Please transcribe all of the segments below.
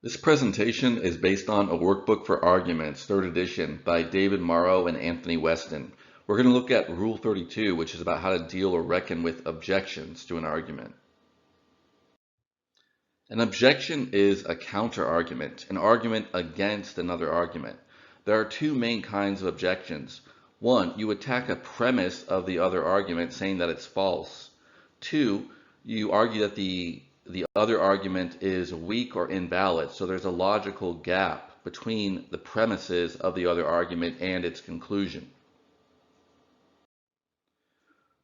This presentation is based on a workbook for arguments, 3rd edition, by David Morrow and Anthony Weston. We're going to look at Rule 32, which is about how to deal or reckon with objections to an argument. An objection is a counter-argument, an argument against another argument. There are two main kinds of objections. One, you attack a premise of the other argument saying that it's false. Two, you argue that the other argument is weak or invalid, so there's a logical gap between the premises of the other argument and its conclusion.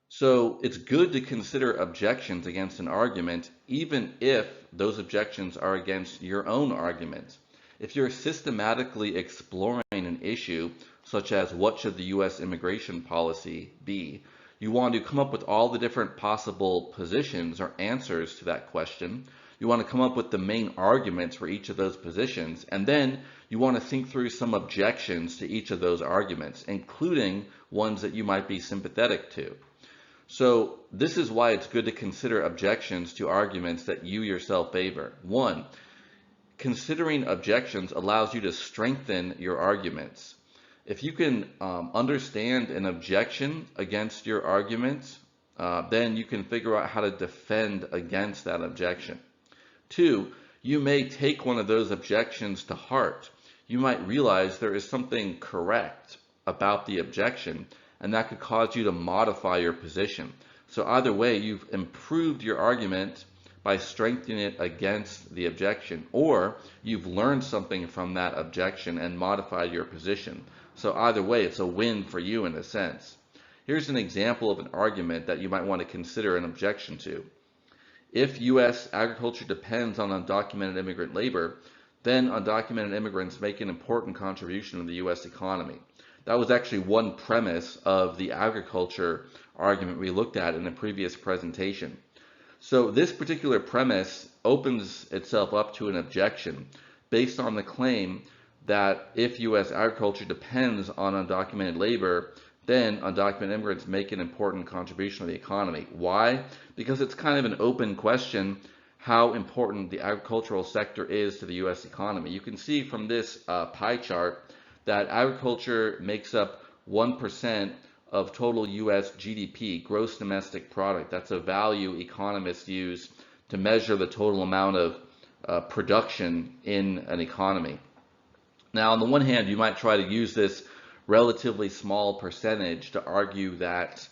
So it's good to consider objections against an argument, even if those objections are against your own argument. If you're systematically exploring an issue, such as what should the U.S. immigration policy be, you want to come up with all the different possible positions or answers to that question. You want to come up with the main arguments for each of those positions, and then you want to think through some objections to each of those arguments, including ones that you might be sympathetic to. So this is why it's good to consider objections to arguments that you yourself favor. One, considering objections allows you to strengthen your arguments. If you can understand an objection against your argument, then you can figure out how to defend against that objection. Two, you may take one of those objections to heart. You might realize there is something correct about the objection, and that could cause you to modify your position. So either way, you've improved your argument by strengthening it against the objection, or you've learned something from that objection and modified your position. So either way, it's a win for you in a sense. Here's an example of an argument that you might want to consider an objection to. If U.S. agriculture depends on undocumented immigrant labor, then undocumented immigrants make an important contribution to the U.S. economy. That was actually one premise of the agriculture argument we looked at in a previous presentation. So this particular premise opens itself up to an objection based on the claim that if U.S. agriculture depends on undocumented labor, then undocumented immigrants make an important contribution to the economy. Why? Because it's kind of an open question how important the agricultural sector is to the U.S. economy. You can see from this pie chart that agriculture makes up 1% of total U.S. GDP, gross domestic product. That's a value economists use to measure the total amount of production in an economy. Now, on the one hand, you might try to use this relatively small percentage to argue that,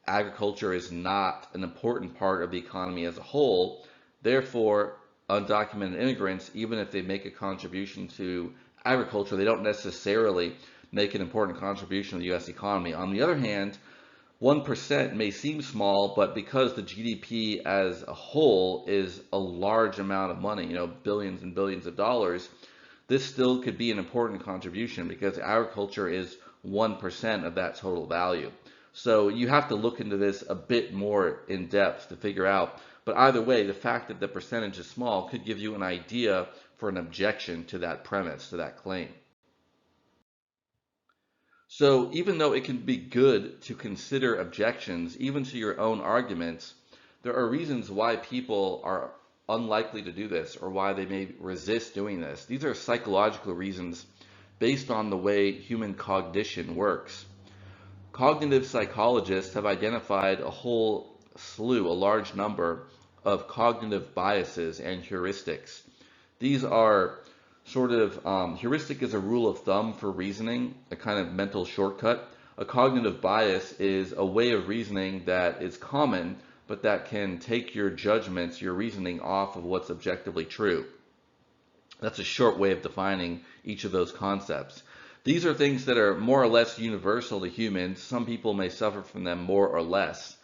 agriculture is not an important part of the economy as a whole. Therefore, undocumented immigrants, even if they make a contribution to agriculture, they don't necessarily make an important contribution to the U.S. economy. On the other hand, 1% may seem small, but because the GDP as a whole is a large amount of money, billions and billions of dollars, this still could be an important contribution because agriculture is 1% of that total value. So you have to look into this a bit more in depth to figure out. But either way, the fact that the percentage is small could give you an idea for an objection to that premise, to that claim. So even though it can be good to consider objections, even to your own arguments, there are reasons why people are unlikely to do this or why they may resist doing this. These are psychological reasons based on the way human cognition works. Cognitive psychologists have identified a whole slew, a large number of cognitive biases and heuristics. These are heuristic is a rule of thumb for reasoning, a kind of mental shortcut. A cognitive bias is a way of reasoning that is common, but that can take your judgments, your reasoning off of what's objectively true. That's a short way of defining each of those concepts. These are things that are more or less universal to humans. Some people may suffer from them more or less.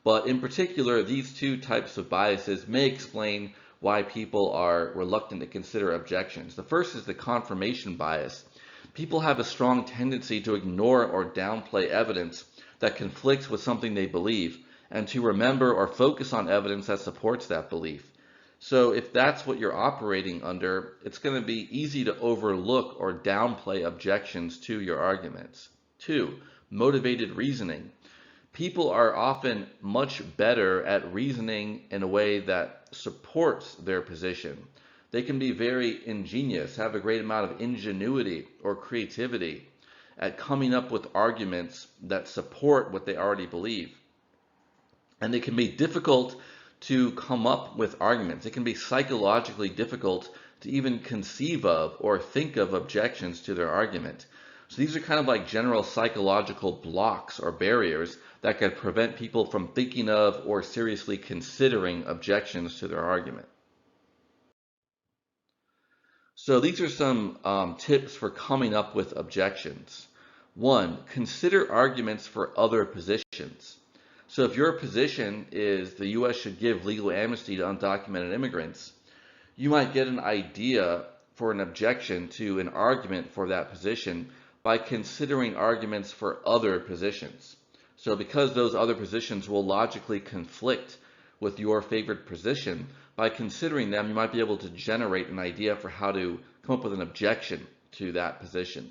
But in particular, these two types of biases may explain why people are reluctant to consider objections. The first is the confirmation bias. People have a strong tendency to ignore or downplay evidence that conflicts with something they believe, and to remember or focus on evidence that supports that belief. So if that's what you're operating under, it's going to be easy to overlook or downplay objections to your arguments. Two, motivated reasoning. People are often much better at reasoning in a way that supports their position. They can be very ingenious, have a great amount of ingenuity or creativity at coming up with arguments that support what they already believe. And they can be difficult to come up with arguments. It can be psychologically difficult to even conceive of or think of objections to their argument. So these are kind of like general psychological blocks or barriers that could prevent people from thinking of or seriously considering objections to their argument. So these are some tips for coming up with objections. 1, consider arguments for other positions. So if your position is the U.S. should give legal amnesty to undocumented immigrants, you might get an idea for an objection to an argument for that position by considering arguments for other positions. So because those other positions will logically conflict with your favored position, by considering them, you might be able to generate an idea for how to come up with an objection to that position.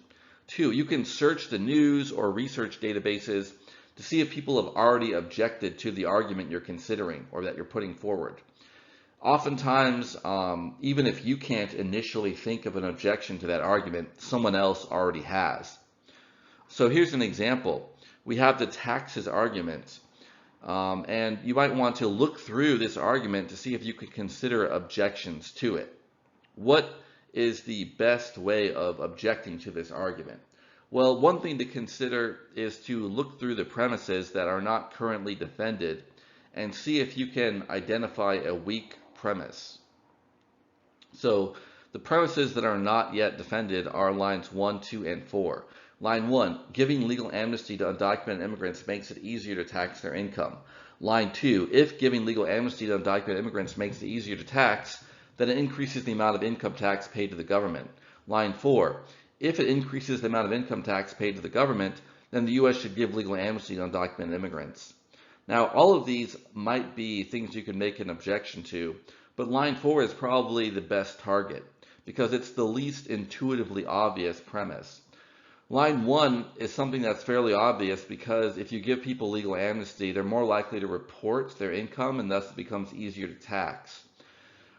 2, you can search the news or research databases to see if people have already objected to the argument you're considering or that you're putting forward. Oftentimes, even if you can't initially think of an objection to that argument, someone else already has. So here's an example. We have the taxes argument, and you might want to look through this argument to see if you could consider objections to it. What is the best way of objecting to this argument? Well, one thing to consider is to look through the premises that are not currently defended and see if you can identify a weak premise. So the premises that are not yet defended are lines 1, 2, and 4. Line 1, giving legal amnesty to undocumented immigrants makes it easier to tax their income. Line 2, if giving legal amnesty to undocumented immigrants makes it easier to tax, then it increases the amount of income tax paid to the government. Line 4, if it increases the amount of income tax paid to the government, then the U.S. should give legal amnesty to undocumented immigrants. Now, all of these might be things you can make an objection to, but line 4 is probably the best target because it's the least intuitively obvious premise. Line 1 is something that's fairly obvious because if you give people legal amnesty, they're more likely to report their income and thus it becomes easier to tax.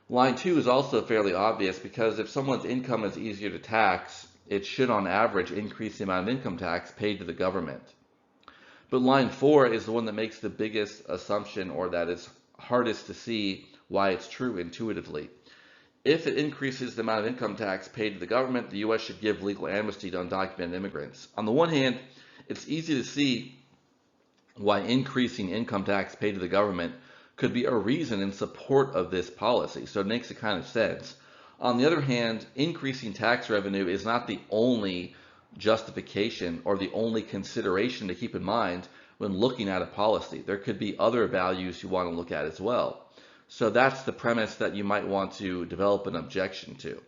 Line 2 is also fairly obvious because if someone's income is easier to tax, it should on average increase the amount of income tax paid to the government. But line 4 is the one that makes the biggest assumption or that is hardest to see why it's true intuitively. If it increases the amount of income tax paid to the government, the U.S. should give legal amnesty to undocumented immigrants. On the one hand, it's easy to see why increasing income tax paid to the government could be a reason in support of this policy, so it makes a kind of sense. On the other hand, increasing tax revenue is not the only justification or the only consideration to keep in mind when looking at a policy. There could be other values you want to look at as well. So that's the premise that you might want to develop an objection to.